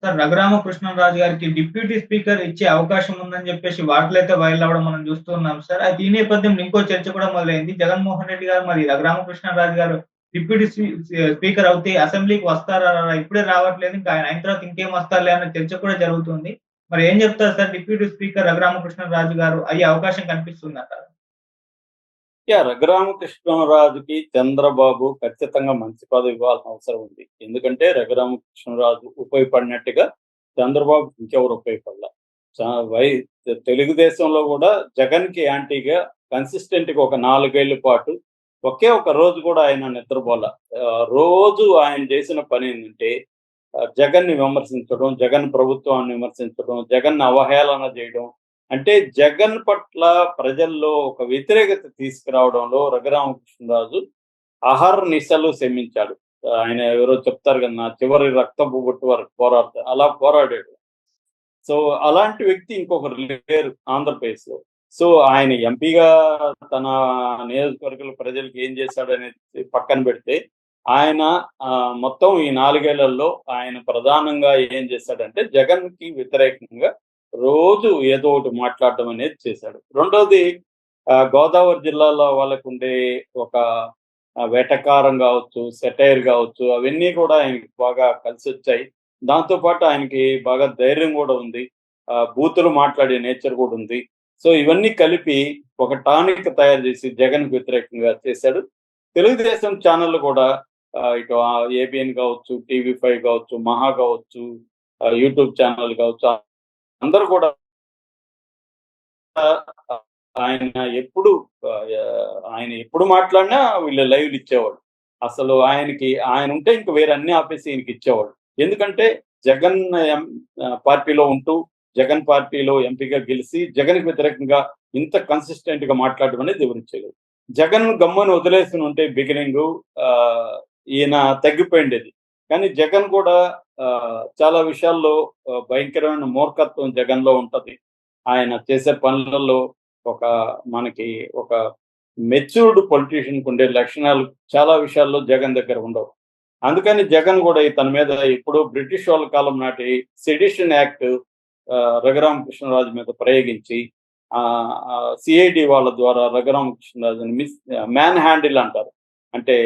Sir Raghurama Krishnam Raju గారికి deputy speaker ఇచ్చే అవకాశం ఉందని జెప్పేసి వార్తలైతే వైరల్ అవ్వడం మనం జూస్తూ ఉన్నాం సార్. అయితే ఈ నేపథ్యంలో ఇంకో చర్చ కూడా మొదలైంది. జగన్మోహన్ రెడ్డి గారు మరి రఘురామకృష్ణంరాజు గారు డిప్యూటీ స్పీకర్ అవుతే అసెంబ్లీకి వస్తారా రారా? ఇప్పుడే రావట్లేదు. ఇంకా ఆయన అయిన తర్వాత ఇంకేం వస్తారులే అన్న చర్చ కూడా జరుగుతుంది. మరి ఏం జెప్తారు సార్ డిప్యూటీ స్పీకర్ రఘురామకృష్ణంరాజు గారు అయ్యే అవకాశం కనిపిస్తుందంటారా? రఘురామకృష్ణరాజుకి చంద్రబాబు ఖచ్చితంగా మంచి పదవి ఇవ్వాల్సిన అవసరం ఉంది. ఎందుకంటే రఘురామకృష్ణరాజు ఉపయోగపడినట్టుగా చంద్రబాబుకి ఇంకెవరు ఉపయోగపడల. చ వై తెలుగుదేశంలో కూడా జగన్‌కి యాంటీగా కన్సిస్టెంట్‌గా ఒక 4 ఏళ్ల పాటు ఒకే ఒక రోజు కూడా ఆయన నిద్రపోల. రోజు ఆయన చేసిన పనేంటంటే జగన్‌ని విమర్శించడం, జగన్ ప్రభుత్వాన్ని విమర్శించడం, జగన్‌ని అవహేళన చేయడం. అంటే జగన్ పట్ల ప్రజల్లో ఒక వ్యతిరేకత తీసుకురావడంలో రఘురామకృష్ణరాజు అహర్నిశలు శ్రమించాడు. ఆయన ఎవరో చెప్తారు కదా! నా చివరి రక్తపు బొట్టు వరకు పోరాడతా అలా పోరాడాడు. సో, అలాంటి వ్యక్తి ఇంకొకరు లేరు ఆంధ్రప్రదేశ్‌లో. సో, ఆయన ఎంపీగా తన నియోజకవర్గాల ప్రజలకి ఏం చేశాడనేది పక్కన పెడితే, ఆయన మొత్తం ఈ 4 ఏళ్లలో ఆయన ప్రధానంగా ఏం చేశాడంటే, జగన్‌కి వ్యతిరేకంగా రోజు ఏదో ఒకటి మాట్లాడడం అనేది చేశాడు. రెండోది గోదావరి జిల్లాలో వాళ్ళకుండే ఒక వెటకారం గావచ్చు, సెటైర్ గావచ్చు, అవన్నీ కూడా ఆయనకి బాగా కలిసొచ్చాయి. దాంతో పాటు ఆయనకి బాగా ధైర్యం గూడా ఉంది. బూతులు మాట్లాడే నేచర్ గూడా ఉంది. సో, ఇవన్నీ కలిపి ఒక టానిక్ తయారు చేసి జగన్‌కి వ్యతిరేకంగా చేశాడు. తెలుగుదేశం ఛానెల్‌లు కూడా ఇటు ఏబీఎన్ గావచ్చు, టీవీ5 గావచ్చు, మహా గావచ్చు, యూట్యూబ్ ఛానెల్ గావచ్చు, అందరూ కూడా ఆయన ఎప్పుడు ఆయన ఎప్పుడు మాట్లాడినా వీళ్ళు లైవ్‌లు ఇచ్చేవాళ్ళు. అసలు ఆయన ఉంటే ఇంక వేరే అన్నీ ఆపేసి ఈయనకిచ్చేవాళ్ళు. ఎందుకంటే జగన్ పార్టీలో ఉంటూ, జగన్ పార్టీలో ఎంపీగా గెలిసి, జగన్‌కి వ్యతిరేకంగా ఇంత కన్సిస్టెంట్‌గా మాట్లాడడం అనేది ఎవరు చేయలేదు. జగన్ గమ్మున వదిలేసునుంటే బిగినింగు ఈయన తగ్గిపోయిండేది. కానీ జగన్ కూడా చాలా విషయాల్లో భయంకరమైన మూర్ఖత్వం జగన్‌లో ఉంటది. ఆయన చేసే పనులలో ఒక మనకి ఒక మెచ్యూర్డ్ పొలిటీషియన్‌కి ఉండే లక్షణాలు చాలా విషయాల్లో జగన్ దగ్గర ఉండవు. అందుకని జగన్ గూడా తన మీద ఎప్పుడో బ్రిటిష్ వాళ్ళ కాలం నాటి సెడిషన్ యాక్ట్ రఘురామకృష్ణరాజు మీద ప్రయోగించి సిఐడి వాళ్ళ ద్వారా రఘురామకృష్ణరాజుని మ్యాన్ హ్యాండిల్ అంటారు. అంటే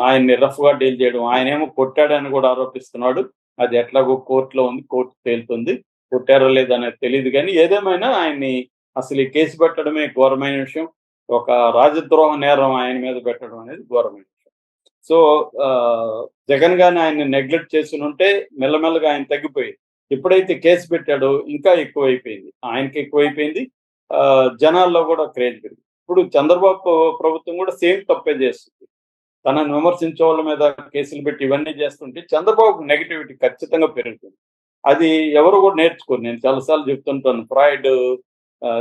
ఆయన్ని రఫ్‌గా డీల్ చేయడం. ఆయనేమో కొట్టాడని గూడా ఆరోపిస్తున్నాడు. అది ఎట్లాగో కోర్టులో ఉంది. కోర్టు తేలుతుంది. కొట్టారో లేదో అనేది తెలీదు గానీ, ఏదేమైనా ఆయన్ని అసలు ఈ కేసు పెట్టడమే ఘోరమైన విషయం. ఒక రాజద్రోహ నేరం ఆయన మీద పెట్టడం అనేది ఘోరమైన విషయం. సో, జగన్ గాని ఆయన్ని నెగ్లెక్ట్ చేసునుంటే మెల్లమెల్లగా ఆయన తగ్గిపోయేది. ఎప్పుడైతే కేసు పెట్టాడో ఇంకా ఎక్కువైపోయింది. ఆయనకి ఎక్కువైపోయింది. జనాల్లో గూడా క్రేజ్ పెరిగింది. ఇప్పుడు చంద్రబాబు ప్రభుత్వం గూడా సేమ్ తప్పే చేస్తుంది. తనని విమర్శించే వాళ్ళ మీద కేసులు పెట్టి ఇవన్నీ చేస్తుంటే చంద్రబాబుకు నెగటివిటీ ఖచ్చితంగా పెరుగుతుంది. అది ఎవరు కూడా నేర్చుకోరు. నేను చాలా సార్లు చెప్తుంటాను. ఫ్రాయిడ్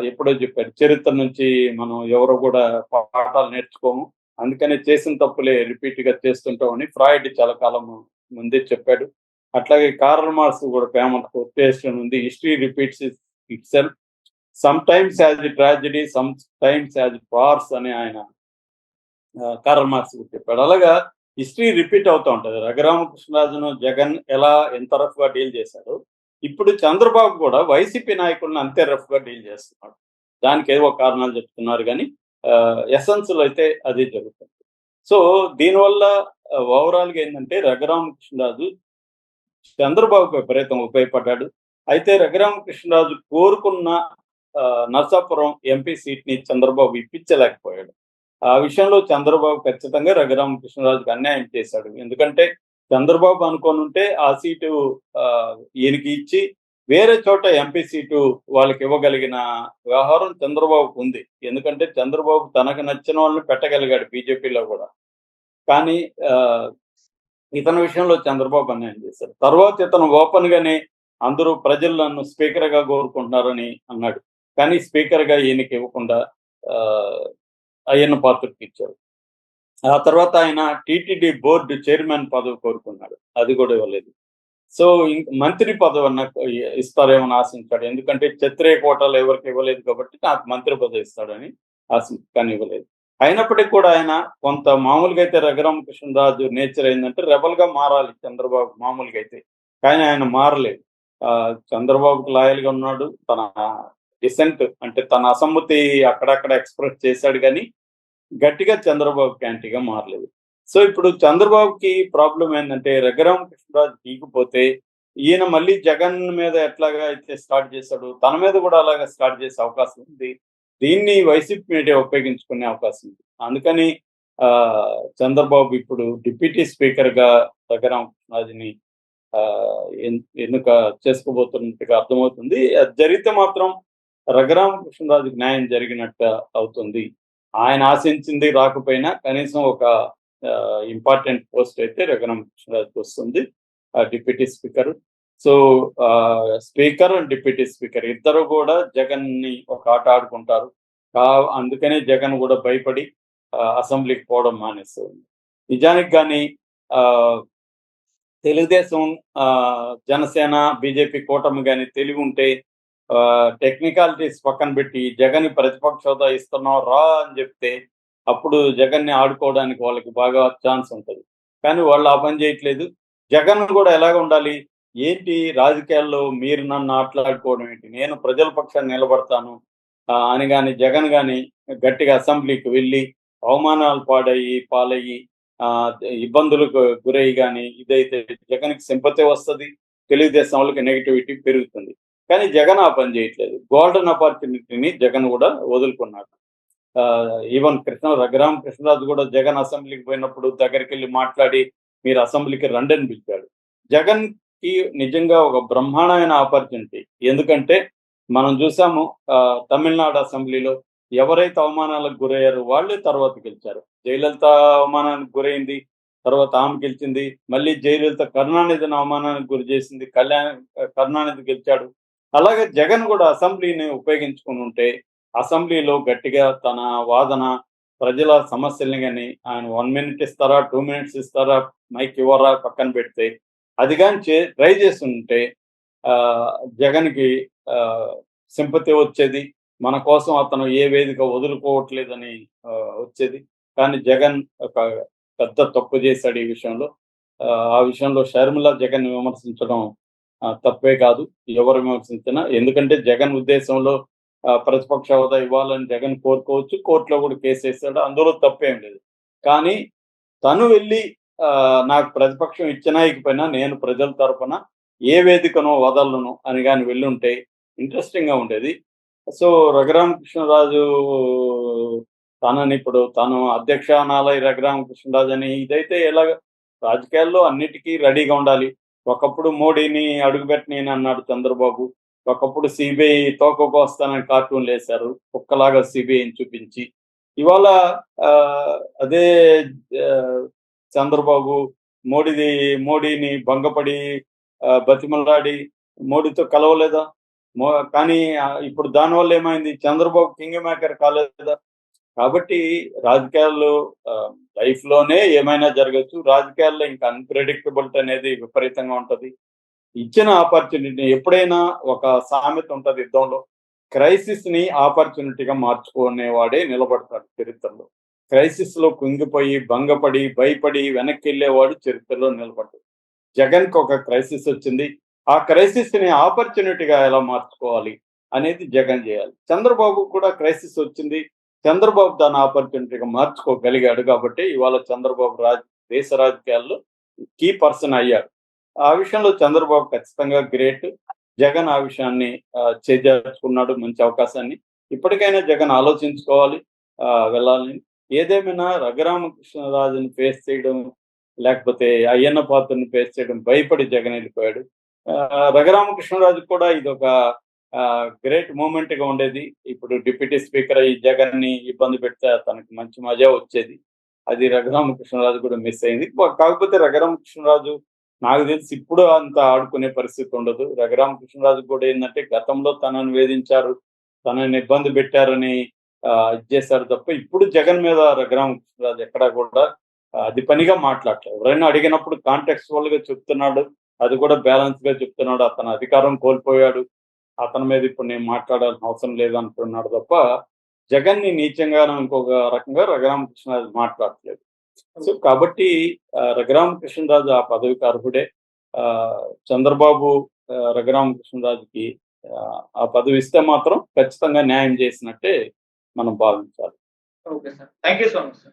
ఎప్పుడో చెప్పారు. చరిత్ర నుంచి మనం ఎవరు కూడా పాఠాలు నేర్చుకోము. అందుకనే చేసిన తప్పులే రిపీట్‌గా చేస్తుంటామని ఫ్రాయిడ్ చాలా కాలం ముందే చెప్పాడు. అట్లాగే కార్ల్ మార్క్స్ కూడా ఫేమస్ కొటేషన్ ఉంది. History repeats itself. Sometimes as a tragedy, sometimes as farce అని ఆయన కార్ల్ మార్క్స్ కూడా చెప్పాడు. అలాగా హిస్టరీ రిపీట్ అవుతా ఉంటది. రఘురామకృష్ణరాజును జగన్ ఎంత రఫ్‌గా డీల్ చేశాడో, ఇప్పుడు చంద్రబాబు కూడా వైసీపీ నాయకులను అంతే రఫ్‌గా డీల్ చేస్తున్నాడు. దానికేవో కారణాలు చెప్తున్నారు గానీ, ఎసెన్స్‌లో అయితే అదే జరుగుతుంది. సో, దీనివల్ల ఓవరాల్‌గా ఏందంటే రఘురామకృష్ణరాజు చంద్రబాబుకు విపరీతంగా ఉపయోగపడ్డాడు. అయితే రఘురామకృష్ణరాజు కోరుకున్న నరసాపురం ఎంపీ సీట్‌ని చంద్రబాబు ఇప్పించలేకపోయాడు. ఆ విషయంలో చంద్రబాబు ఖచ్చితంగా రఘురామకృష్ణరాజుకి అన్యాయం చేశాడు. ఎందుకంటే చంద్రబాబు అనుకోనుంటే ఆ సీటు ఈయనకి ఇచ్చి వేరే చోట ఎంపీ సీటు వాళ్ళకి ఇవ్వగలిగిన వ్యవహారం చంద్రబాబుకు ఉంది. ఎందుకంటే చంద్రబాబు తనకు నచ్చిన వాళ్ళని పెట్టగలిగాడు బీజేపీలో కూడా. కానీ ఇతని విషయంలో చంద్రబాబు అన్యాయం చేశారు. తర్వాత ఇతను ఓపెన్ గానే అందరూ ప్రజలు నన్ను స్పీకర్‌గా కోరుకుంటున్నారని అన్నాడు. కానీ స్పీకర్‌గా ఈయనకి ఇవ్వకుండా అయ్యన్న పాత్రుడికి ఇచ్చారు. ఆ తర్వాత ఆయన టీటీడీ బోర్డ్ చైర్మన్ పదవి కోరుకున్నాడు. అది కూడా ఇవ్వలేదు. సో, మంత్రి పదవన్నా ఇస్తారేమో అని ఆశించాడు. ఎందుకంటే క్షత్రియ కోటాలో ఎవరికి ఇవ్వలేదు కాబట్టి నాకు మంత్రి పదవి ఇస్తాడని కానీ ఇవ్వలేదు. అయినప్పటికీ కూడా ఆయన కొంత మామూలుగా అయితే రఘురామకృష్ణరాజు నేచర్ ఏందంటే రెబెల్‌గా మారాలి చంద్రబాబు మామూలుగా అయితే. కానీ ఆయన మారలేదు. చంద్రబాబుకు లాయల్గా ఉన్నాడు. తన డిసెంట్ అంటే తన అసమ్మతి అక్కడక్కడ ఎక్స్ప్రెస్ చేశాడు కానీ గట్టిగా చంద్రబాబుకి యాంటీగా మారలేదు. సో ఇప్పుడు చంద్రబాబుకి ప్రాబ్లం ఏంటంటే రఘురామ కృష్ణరాజు దిగిపోతే ఈయన మళ్ళీ జగన్ మీద ఎట్లాగా అయితే స్టార్ట్ చేశాడు తన మీద కూడా అలాగా స్టార్ట్ చేసే అవకాశం ఉంది. దీన్ని వైసీపీ మీడియా ఉపయోగించుకునే అవకాశం ఉంది. అందుకని చంద్రబాబు ఇప్పుడు డిప్యూటీ స్పీకర్ గా రఘురామ కృష్ణరాజుని ఎన్నిక చేసుకోబోతున్నట్టుగా అర్థమవుతుంది. అది జరిగితే మాత్రం రఘురామ కృష్ణరాజుకి న్యాయం జరిగినట్టు అవుతుంది. ఆయన ఆశించింది రాకపోయినా కనీసం ఒక ఇంపార్టెంట్ పోస్ట్ అయితే రఘురామ కృష్ణరాజుకి వస్తుంది, deputy speaker. So speaker and deputy speaker ఇద్దరు కూడా జగన్ ని ఒక ఆట ఆడుకుంటారు. అందుకనే జగన్ కూడా భయపడి అసెంబ్లీకి పోవడం మానేస్తుంది. నిజానికి కానీ తెలుగుదేశం, జనసేన, బీజేపీ కూటమి కానీ తెలివి ఉంటే టెక్నికాలిటీస్ పక్కన పెట్టి జగన్ ప్రతిపక్ష హోదా ఇస్తున్నావు రా అని చెప్తే అప్పుడు జగన్ ని ఆడుకోవడానికి వాళ్ళకి బాగా ఛాన్స్ ఉంటుంది. కానీ వాళ్ళు ఆ పని చేయట్లేదు. జగన్ కూడా ఎలాగ ఉండాలి, ఏంటి రాజకీయాల్లో మీరు నన్ను ఆటలాడుకోవడం ఏంటి, నేను ప్రజల పక్షాన్ని నిలబడతాను అని కానీ జగన్ కానీ గట్టిగా అసెంబ్లీకి వెళ్ళి అవమానాలు పాలయ్యి ఇబ్బందులకు గురయ్యి కానీ ఇదైతే జగన్కి సింపతి వస్తుంది, తెలుగుదేశం వాళ్ళకి నెగిటివిటీ పెరుగుతుంది. కానీ జగన్ ఆ పని చేయట్లేదు. గోల్డెన్ ఆపర్చునిటీని జగన్ కూడా వదులుకున్నాడు. ఈవెన్ రఘురామ కృష్ణరాజు కూడా జగన్ అసెంబ్లీకి పోయినప్పుడు దగ్గరికి వెళ్ళి మాట్లాడి మీరు అసెంబ్లీకి రండి అని పిలిచాడు. జగన్ కి నిజంగా ఒక బ్రహ్మాండమైన ఆపర్చునిటీ. ఎందుకంటే మనం చూసాము తమిళనాడు అసెంబ్లీలో ఎవరైతే అవమానాలకు గురయ్యారో వాళ్ళే తర్వాత గెలిచారు. జయలలిత అవమానానికి గురైంది, తర్వాత ఆమె గెలిచింది. మళ్ళీ జయలలిత కరుణానిధిని అవమానానికి గురి చేసింది, కరుణానిధి గెలిచాడు. అలాగే జగన్ కూడా అసెంబ్లీని ఉపయోగించుకుని ఉంటే అసెంబ్లీలో గట్టిగా తన వాదన, ప్రజల సమస్యల్ని కానీ ఆయన 1 minute ఇస్తారా, 2 minutes ఇస్తారా, మైక్ ఇవ్వరా పక్కన పెడితే అది కానీ ట్రై చేస్తుంటే జగన్కి సింపతి వచ్చేది. మన కోసం అతను ఏ వేదిక వదులుకోవట్లేదని వచ్చేది. కానీ జగన్ ఒక పెద్ద తప్పు చేశాడు ఈ విషయంలో. ఆ విషయంలో షర్మిల జగన్ విమర్శించడం తప్పే కాదు, ఎవరు విమర్శించినా. ఎందుకంటే జగన్ ఉద్దేశంలో ప్రతిపక్ష హోదా ఇవ్వాలని జగన్ కోరుకోవచ్చు, కోర్టులో కూడా కేసు వేసాడు, అందులో తప్పేం లేదు. కానీ తను వెళ్ళి నాకు ప్రతిపక్షం ఇచ్చినా ఇకపోయినా నేను ప్రజల తరపున ఏ వేదికనో వదలను అని కానీ వెళ్ళుంటే ఇంట్రెస్టింగ్ గా ఉండేది. సో రఘురామకృష్ణరాజు తనని ఇప్పుడు తను అధ్యక్ష అనాలయ రఘురామకృష్ణరాజు అని ఇదైతే ఎలాగ రాజకీయాల్లో అన్నిటికీ రెడీగా ఉండాలి. ఒకప్పుడు మోడీని అడుగుపెట్టని అన్నాడు చంద్రబాబు, ఒకప్పుడు సిబిఐ తోకకు వస్తానని కార్టూన్లు వేశారు, కుక్కలాగా సిబిఐని చూపించి. ఇవాళ అదే చంద్రబాబు మోడీని భంగపడి బతిమలాడి మోడీతో కలవలేదా? కానీ ఇప్పుడు దానివల్ల ఏమైంది, చంద్రబాబు కింగ్ మేకర్ కాలేదా? కాబట్టి రాజకీయాల్లో లైఫ్ లోనే ఏమైనా జరగచ్చు. రాజకీయాల్లో ఇంకా అన్ప్రెడిక్టబిలిటీ అనేది విపరీతంగా ఉంటది. ఇచ్చిన ఆపర్చునిటీ ఎప్పుడైనా ఒక సామెత ఉంటది యుద్ధంలో, క్రైసిస్ ని ఆపర్చునిటీగా మార్చుకునేవాడే నిలబడతాడు చరిత్రలో. క్రైసిస్ లో కుంగిపోయి భంగపడి భయపడి వెనక్కి వెళ్ళేవాడు చరిత్రలో నిలబడ్డాడు. జగన్ కి ఒక క్రైసిస్ వచ్చింది, ఆ క్రైసిస్ ని ఆపర్చునిటీగా ఎలా మార్చుకోవాలి అనేది జగన్ చేయాలి. చంద్రబాబు కూడా క్రైసిస్ వచ్చింది, చంద్రబాబు దాని ఆపర్చునిటీగా మార్చుకోగలిగాడు. కాబట్టి ఇవాళ చంద్రబాబు దేశ రాజకీయాల్లో కీ పర్సన్ అయ్యాడు. ఆ విషయంలో చంద్రబాబు ఖచ్చితంగా గ్రేట్. జగన్ ఆ విషయాన్ని చేజార్చుకున్నాడు, మంచి అవకాశాన్ని. ఇప్పటికైనా జగన్ ఆలోచించుకోవాలి, వెళ్ళాలని. ఏదేమైనా రఘురామకృష్ణరాజుని ఫేస్ చేయడం లేకపోతే అయ్యన్న పాత్రని ఫేస్ చేయడం భయపడి జగన్ వెళ్ళిపోయాడు. రఘురామకృష్ణరాజు కూడా ఇది ఒక గ్రేట్ మూమెంట్ గా ఉండేది. ఇప్పుడు డిప్యూటీ స్పీకర్ అయ్యి జగన్ ని ఇబ్బంది పెడితే తనకి మంచి మజా వచ్చేది. అది రఘురామకృష్ణరాజు కూడా మిస్ అయింది. కాకపోతే రఘురామకృష్ణరాజు నాకు తెలిసి ఇప్పుడు అంత ఆడుకునే పరిస్థితి ఉండదు. రఘురామకృష్ణరాజు కూడా ఏంటంటే గతంలో తనను వేధించారు, తనని ఇబ్బంది పెట్టారని చేశారు తప్ప ఇప్పుడు జగన్ మీద రఘురామకృష్ణరాజు ఎక్కడా కూడా అది పనిగా మాట్లాడలేదు. ఎవరైనా అడిగినప్పుడు కాంటెక్స్చువల్ గా చెప్తున్నాడు, అది కూడా బ్యాలెన్స్ గా చెప్తున్నాడు. అతను అధికారం కోల్పోయాడు, అతని మీద ఇప్పుడు నేను మాట్లాడాల్సిన అవసరం లేదంటున్నాడు తప్ప జగన్ ని నీచంగా ఇంకొక రకంగా రఘురామకృష్ణరాజు మాట్లాడలేదు. సో కాబట్టి రఘురామకృష్ణరాజు ఆ పదవికి అర్హుడే. చంద్రబాబు రఘురామకృష్ణరాజుకి ఆ పదవి ఇస్తే మాత్రం ఖచ్చితంగా న్యాయం చేసినట్టే మనం భావించాలి. Okay sir. Thank you so much sir.